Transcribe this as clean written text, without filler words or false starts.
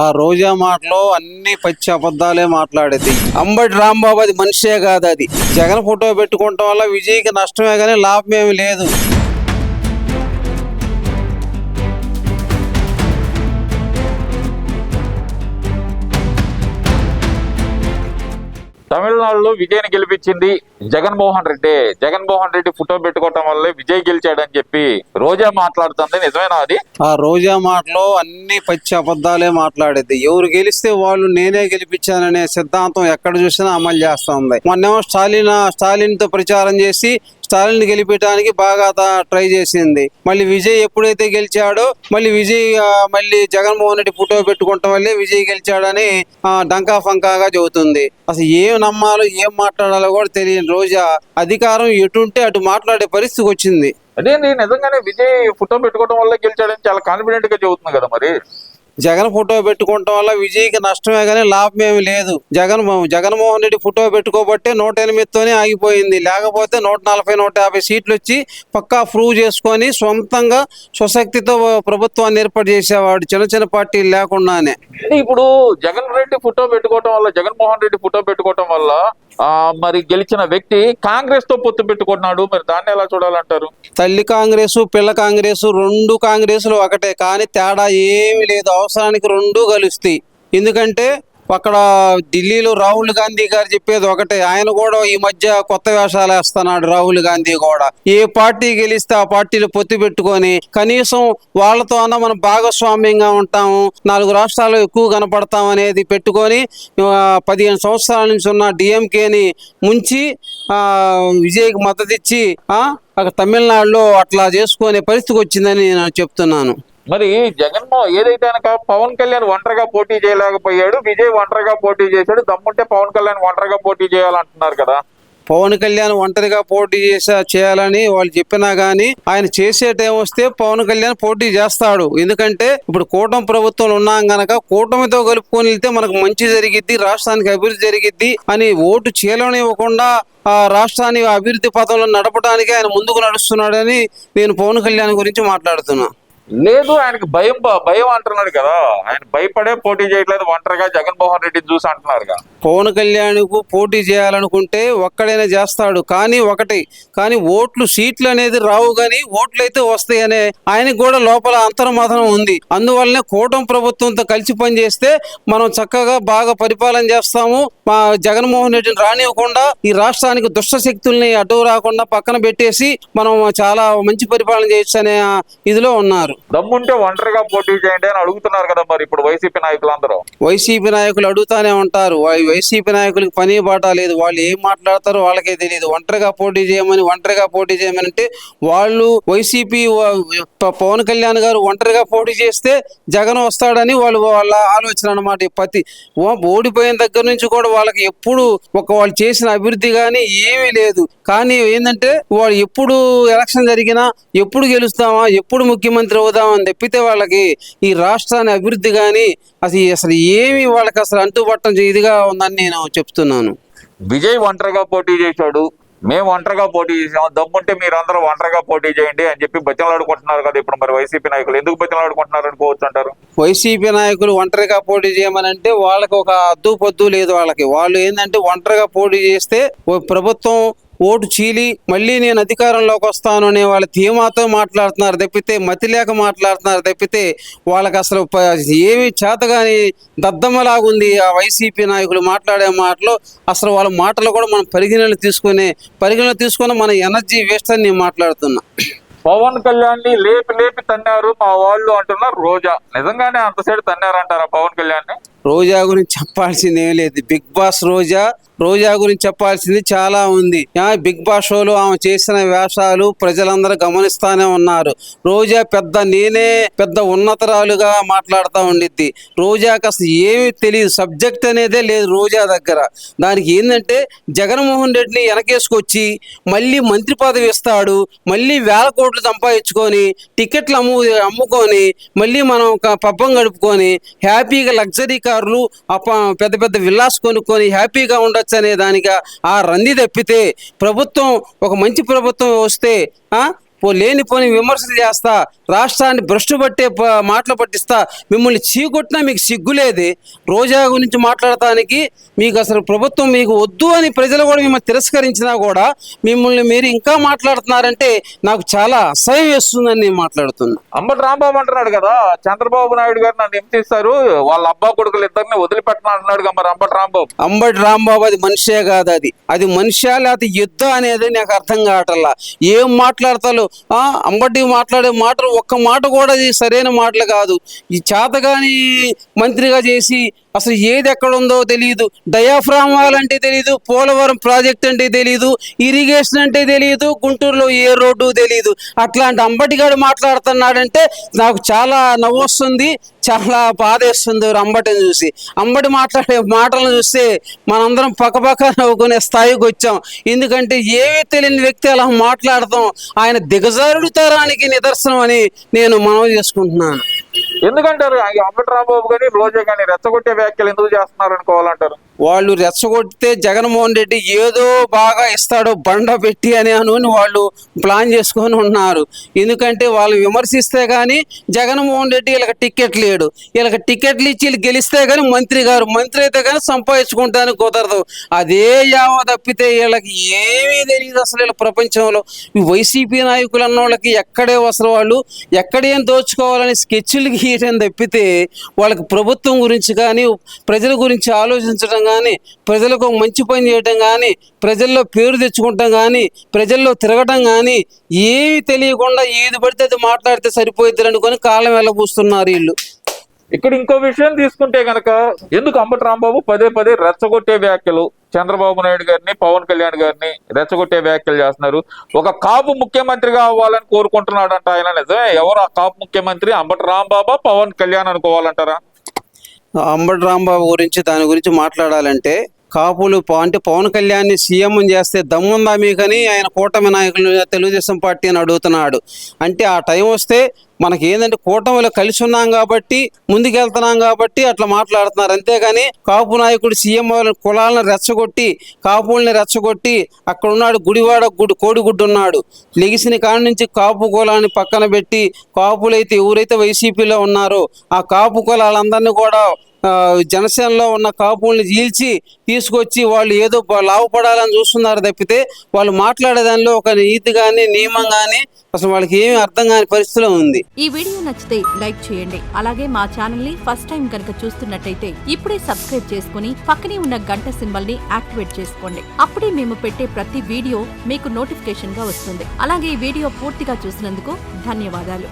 ఆ రోజా మాటలో అన్ని పచ్చి అబద్ధాలే మాట్లాడేది. అంబటి రాంబాబు అది మనిషే కాదు. అది జగన్ ఫోటో పెట్టుకోవటం వల్ల విజయ్కి నష్టమే కానీ లాభం ఏమి లేదు. తమిళనాడులో విజయ్ని గెలిపించింది జగన్మోహన్ రెడ్డి. జగన్మోహన్ రెడ్డి ఫోటో పెట్టుకోవటం వల్లే విజయ్ గెలిచాడని చెప్పి రోజా మాట్లాడుతుంది. నిజమేనా అది? ఆ రోజా మాటలో అన్ని పచ్చి అబద్ధాలే మాట్లాడేది. ఎవరు గెలిస్తే వాళ్ళు నేనే గెలిపించాననే సిద్ధాంతం ఎక్కడ చూసినా అమలు చేస్తా ఉంది. మొన్నేమో స్టాలిన్ తో ప్రచారం చేసి స్టాలిన్ గెలిపించడానికి బాగా ట్రై చేసింది. మళ్ళీ విజయ్ ఎప్పుడైతే గెలిచాడో మళ్ళీ జగన్మోహన్ రెడ్డి ఫోటో పెట్టుకోవటం వల్లే విజయ్ గెలిచాడని డంకా ఫంకాగా చెబుతుంది. అసలు ఏం నమ్మాలో ఏం మాట్లాడాలో కూడా తెలియని రోజా అధికారం ఎటుంటే అటు మాట్లాడే పరిస్థితికి వచ్చింది. అదేంటి, నిజంగానే విజయ్ ఫోటో పెట్టుకోవడం వల్ల గెలిచాడని చాలా కాన్ఫిడెంట్ గా చెబుతుంది కదా. మరి జగన్ ఫోటో పెట్టుకోవటం వల్ల విజయ్కి నష్టమే కానీ లాభం ఏమి లేదు. జగన్మోహన్ రెడ్డి ఫోటో పెట్టుకోబట్టే 108తోనే ఆగిపోయింది. లేకపోతే 140, 150 సీట్లు వచ్చి పక్కా ప్రూవ్ చేసుకొని సొంతంగా స్వశక్తితో ప్రభుత్వాన్ని ఏర్పాటు చేసేవాడు, చిన్న చిన్న పార్టీలు లేకుండానే. ఇప్పుడు జగన్మోహన్ రెడ్డి ఫోటో పెట్టుకోవటం వల్ల మరి గెలిచిన వ్యక్తి కాంగ్రెస్ తో పొత్తు పెట్టుకున్నాడు. మరి దాన్ని ఎలా చూడాలంటారు? తల్లి కాంగ్రెసు పిల్ల కాంగ్రెసు రెండు కాంగ్రెసులు ఒకటే, కానీ తేడా ఏమి లేదు. అవసరానికి రెండు కలుస్తాయి. ఎందుకంటే అక్కడ ఢిల్లీలో రాహుల్ గాంధీ గారు చెప్పేది ఒకటే. ఆయన కూడా ఈ మధ్య కొత్త వేషాలు వేస్తున్నాడు. రాహుల్ గాంధీ కూడా ఏ పార్టీ గెలిస్తే ఆ పార్టీలు పొత్తు పెట్టుకొని కనీసం వాళ్ళతో అన్న మనం భాగస్వామ్యంగా ఉంటాము, 4 రాష్ట్రాల్లో ఎక్కువ కనపడతాం అనేది పెట్టుకొని 15 సంవత్సరాల నుంచి ఉన్న డిఎంకేని ముంచి విజయ్కి మద్దతు ఇచ్చి అక్కడ తమిళనాడులో అట్లా చేసుకునే పరిస్థితికి వచ్చిందని నేను చెప్తున్నాను. మరి ఏదైతే పవన్ కళ్యాణ్ ఒంటరిగా పోటీ చేయలేకపోయాడు, విజయ్ ఒంటరిగా పోటీ చేశాడు. దమ్ముంటే పవన్ కళ్యాణ్ ఒంటరిగా పోటీ చేయాలంటున్నారు కదా. పవన్ కళ్యాణ్ ఒంటరిగా పోటీ చేయాలని వాళ్ళు చెప్పినా గానీ ఆయన చేసే టైం వస్తే పవన్ కళ్యాణ్ పోటీ చేస్తాడు. ఎందుకంటే ఇప్పుడు కూటమి ప్రభుత్వం ఉన్నాం గనక కూటమితో కలుపుకొని వెళ్తే మనకు మంచి జరిగిద్ది, రాష్ట్రానికి అభివృద్ధి జరిగిద్ది అని ఓటు చీలనివ్వకుండా రాష్ట్రాన్ని అభివృద్ధి పథంలో నడపడానికి ఆయన ముందుకు నడుస్తున్నాడని నేను పవన్ కళ్యాణ్ గురించి మాట్లాడుతున్నా. లేదు, ఆయనకి భయం అంటున్నాడు కదా. ఆయన భయపడే పోటీ చేయట్లేదు, ఒంటరిగా జగన్మోహన్ రెడ్డిని చూసి అంటున్నారుగా. పవన్ కళ్యాణ్ కు పోటీ చేయాలనుకుంటే ఒక్కడైనా చేస్తాడు, కానీ ఓట్లు సీట్లు అనేది రావు, కానీ ఓట్లు అయితే వస్తాయనే ఆయనకు కూడా లోపల అంతర్మథనం ఉంది. అందువల్లనే కూటమి ప్రభుత్వంతో కలిసి పనిచేస్తే మనం చక్కగా బాగా పరిపాలన చేస్తాము. మా జగన్మోహన్ రెడ్డిని రానివ్వకుండా ఈ రాష్ట్రానికి దుష్ట శక్తుల్ని అడ్డు రాకుండా పక్కన పెట్టేసి మనం చాలా మంచి పరిపాలన చేయొచ్చు అనే ఇదిలో ఉన్నారు. దమ్ముంటే ఒంటరిగా పోటీ చేయండి అని అడుగుతున్నారు కదా. మరి ఇప్పుడు వైసీపీ నాయకులు అడుగుతానే ఉంటారు. వైసీపీ నాయకులకు పని బాట లేదు. వాళ్ళు ఏం మాట్లాడతారో వాళ్ళకే తెలియదు. ఒంటరిగా పోటీ చేయమని అంటే వాళ్ళు వైసీపీ పవన్ కళ్యాణ్ గారు ఒంటరిగా పోటీ చేస్తే జగన్ వస్తాడని వాళ్ళ ఆలోచన అన్నమాట. ఓడిపోయిన దగ్గర నుంచి కూడా వాళ్ళకి ఎప్పుడు వాళ్ళు చేసిన అభివృద్ధి కానీ ఏమీ లేదు. కానీ ఏంటంటే వాళ్ళు ఎప్పుడు ఎలక్షన్ జరిగినా ఎప్పుడు గెలుస్తామా, ఎప్పుడు ముఖ్యమంత్రి అవుదామని తప్పితే వాళ్ళకి ఈ రాష్ట్రాన్ని అభివృద్ధి కానీ అసలు ఏమి వాళ్ళకి అసలు అంటుబట్టం ఇదిగా ఉందని నేను చెప్తున్నాను. విజయ్ ఒంటరిగా పోటీ చేశాడు, మేము ఒంటరిగా పోటీ చేసాము, దమ్ముంటే మీరందరూ ఒంటరిగా పోటీ చేయండి అని చెప్పి బతిమలాడుకుంటున్నారు కదా. ఇప్పుడు మరి వైసీపీ నాయకులు ఎందుకు బతిమలాడుకుంటున్నారు అనుకోవచ్చు అంటారు? వైసీపీ నాయకులు ఒంటరిగా పోటీ చేయమని అంటే వాళ్ళకి ఒక అద్దు పొద్దు లేదు. వాళ్ళు ఏంటంటే ఒంటరిగా పోటీ చేస్తే ప్రభుత్వం ఓటు చీలి మళ్ళీ నేను అధికారంలోకి వస్తాను అనే వాళ్ళ ధీమాతో మాట్లాడుతున్నారు తప్పితే, మతి లేక మాట్లాడుతున్నారు తప్పితే వాళ్ళకి అసలు ఏమి చేతగాని దద్దమ్మలాగుంది ఆ వైసీపీ నాయకులు మాట్లాడే మాటలు. అసలు వాళ్ళ మాటలు కూడా మనం పరిగణలో తీసుకొని మన ఎనర్జీ వేస్ట్ అని నేను మాట్లాడుతున్నా. పవన్ కళ్యాణ్ ని లేపి తన్నారు మా వాళ్ళు అంటున్నారు రోజా. నిజంగానే అంత సైడ్ తన్నారంటారా పవన్ కళ్యాణ్ ని? రోజా గురించి చెప్పాల్సింది ఏం లేదు. బిగ్ బాస్ రోజా గురించి చెప్పాల్సింది చాలా ఉంది. బిగ్ బాస్ షోలో ఆమె చేసిన వేషాలు ప్రజలందరూ గమనిస్తానే ఉన్నారు. రోజా నేనే పెద్ద ఉన్నతరాలుగా మాట్లాడుతూ ఉండిద్ది. రోజాకి అసలు ఏమీ తెలియదు, సబ్జెక్ట్ అనేదే లేదు రోజా దగ్గర. దానికి ఏంటంటే జగన్మోహన్ రెడ్డిని వెనకేసుకొచ్చి మళ్ళీ మంత్రి పదవి ఇస్తాడు, మళ్ళీ 1000 కోట్లు సంపాదించుకొని టికెట్లు అమ్ముకొని మళ్ళీ మనం పబ్బం గడుపుకొని హ్యాపీగా లగ్జరీ కార్లు పెద్ద పెద్ద విల్లాస్ కొనుక్కొని హ్యాపీగా ఉండొచ్చు అనే దానిగా ఆ రంది తప్పితే ప్రభుత్వం ఒక మంచి ప్రభుత్వం వస్తే లేనిపోని విమర్శలు చేస్తా, రాష్ట్రాన్ని భ్రష్టు పట్టే మాటలు పట్టిస్తా, మిమ్మల్ని చీకొట్టినా మీకు సిగ్గులేదే. రోజా గురించి మాట్లాడటానికి మీకు అసలు ప్రభుత్వం మీకు వద్దు అని ప్రజలు కూడా మిమ్మల్ని తిరస్కరించినా కూడా మిమ్మల్ని మీరు ఇంకా మాట్లాడుతున్నారంటే నాకు చాలా అసహ్యం వేస్తుందని నేను మాట్లాడుతున్నా. అంబటి రాంబాబు అంటున్నాడు కదా, చంద్రబాబు నాయుడు గారు నన్ను హింసిస్తారు, వాళ్ళ అబ్బా కొడుకులు ఇద్దరిని వదిలిపెట్టను అంటున్నాడు కదా మరి అంబటి రాంబాబు. అది మనిషే కాదు, అది మనిషా లేకపోతే యుద్ధం అనేది నాకు అర్థం కావటల్లా. ఏం మాట్లాడతారు అంబటి మాట్లాడే మాటలు ఒక్క మాట కూడా సరైన మాటలు కాదు. ఈ చేతగాని మంత్రిగా చేసి అసలు ఏది ఎక్కడ ఉందో తెలియదు, డయాఫ్రామ్ వాల్ అంటే తెలియదు, పోలవరం ప్రాజెక్ట్ అంటే తెలియదు, ఇరిగేషన్ అంటే తెలియదు, గుంటూరులో ఏ రోడ్డు తెలియదు. అట్లాంటి అంబటిగాడు మాట్లాడుతున్నాడంటే నాకు చాలా నవ్వు వస్తుంది, చాలా బాధేస్తుంది అంబటిని చూసి. అంబటి మాట్లాడే మాటలను చూస్తే మనందరం పక్కపక్క నవ్వుకునే స్థాయికి వచ్చాం. ఎందుకంటే ఏమీ తెలియని వ్యక్తి అలా మాట్లాడతాం ఆయన దిగజారుడు తరానికి నిదర్శనం అని నేను మనవి చేసుకుంటున్నాను. ఎందుకంటారు అంబటి రాంబాబు గాని రోజా గాని రెచ్చగొట్టే వ్యాఖ్యలు ఎందుకు చేస్తున్నారు అనుకోవాలంటారు? వాళ్ళు రెచ్చగొడితే జగన్మోహన్ రెడ్డి ఏదో బాగా ఇస్తాడో బండ పెట్టి అని వాళ్ళు ప్లాన్ చేసుకొని ఉన్నారు. ఎందుకంటే వాళ్ళు విమర్శిస్తే కానీ జగన్మోహన్ రెడ్డి వీళ్ళకి టికెట్ లేడు, వీళ్ళకి టికెట్లు ఇచ్చి వీళ్ళు గెలిస్తే కానీ మంత్రి అయితే కానీ సంపాదించుకుంటానికి కుదరదు. అదే యావ తప్పితే వీళ్ళకి ఏమీ తెలియదు అసలు. వీళ్ళ ప్రపంచంలో ఈ వైసీపీ నాయకులు అన్న వాళ్ళకి ఎక్కడే అసలు వాళ్ళు ఎక్కడేం దోచుకోవాలని స్కెచ్లు గీయడం తప్పితే వాళ్ళకి ప్రభుత్వం గురించి కానీ ప్రజల గురించి ఆలోచించడం కానీ, ప్రజలకు మంచి పని చేయటం కానీ, ప్రజల్లో పేరు తెచ్చుకుంటాం కానీ, ప్రజల్లో తిరగటం కానీ ఏమి తెలియకుండా ఏది పడితే అది మాట్లాడితే సరిపోయిద్ది అనుకొని కాలం వెళ్ళబూస్తున్నారు వీళ్ళు. ఇక్కడ ఇంకో విషయం తీసుకుంటే గనక ఎందుకు అంబటి రాంబాబు పదే రెచ్చగొట్టే వ్యాఖ్యలు చంద్రబాబు నాయుడు గారిని పవన్ కళ్యాణ్ గారిని రెచ్చగొట్టే వ్యాఖ్యలు చేస్తున్నారు? ఒక కాపు ముఖ్యమంత్రిగా అవ్వాలని కోరుకుంటున్నాడంట ఆయన. నిజమే? ఎవరు ఆ కాపు ముఖ్యమంత్రి? అంబటి రాంబాబా పవన్ కళ్యాణ్ అనుకోవాలంటారా? అంబటి రాంబాబు గురించి దాని గురించి మాట్లాడాలంటే కాపులు అంటే పవన్ కళ్యాణ్ని సీఎం చేస్తే దమ్ముందా మీకని ఆయన కూటమి నాయకులు తెలుగుదేశం పార్టీ అని అడుగుతున్నాడు. అంటే ఆ టైం వస్తే మనకి ఏంటంటే కూటమిలో కలిసి ఉన్నాం కాబట్టి ముందుకెళ్తున్నాం కాబట్టి అట్లా మాట్లాడుతున్నారు. అంతేగాని కాపు నాయకుడు సీఎం కులాలను రెచ్చగొట్టి కాపుల్ని రెచ్చగొట్టి అక్కడ ఉన్నాడు గుడివాడ కోడిగుడ్డు ఉన్నాడు, లెగిసిన కాడి నుంచి కాపు కులాన్ని పక్కన పెట్టి కాపులైతే ఎవరైతే వైసీపీలో ఉన్నారో ఆ కాపు కులాలందరినీ కూడా జనసేనలో ఉన్న కాపుల్ని చీల్చి తీసుకొచ్చి వాళ్ళు ఏదో లాభపడాలని చూస్తున్నారు తప్పితే వాళ్ళు మాట్లాడేదానిలో ఒక నీతి కానీ నియమం కానీ అసలు వాళ్ళకి ఏమీ అర్థం కాని పరిస్థితిలో ఉంది. ఈ వీడియో నచ్చితే లైక్ చేయండి. అలాగే మా ఛానల్ ని ఫస్ట్ టైం కనుక చూస్తున్నట్టయితే ఇప్పుడే సబ్స్క్రైబ్ చేసుకుని పక్కనే ఉన్న గంట సింబల్ ని యాక్టివేట్ చేసుకోండి. అప్పుడే మేము పెట్టే ప్రతి వీడియో మీకు నోటిఫికేషన్ గా వస్తుంది. అలాగే ఈ వీడియో పూర్తిగా చూసినందుకు ధన్యవాదాలు.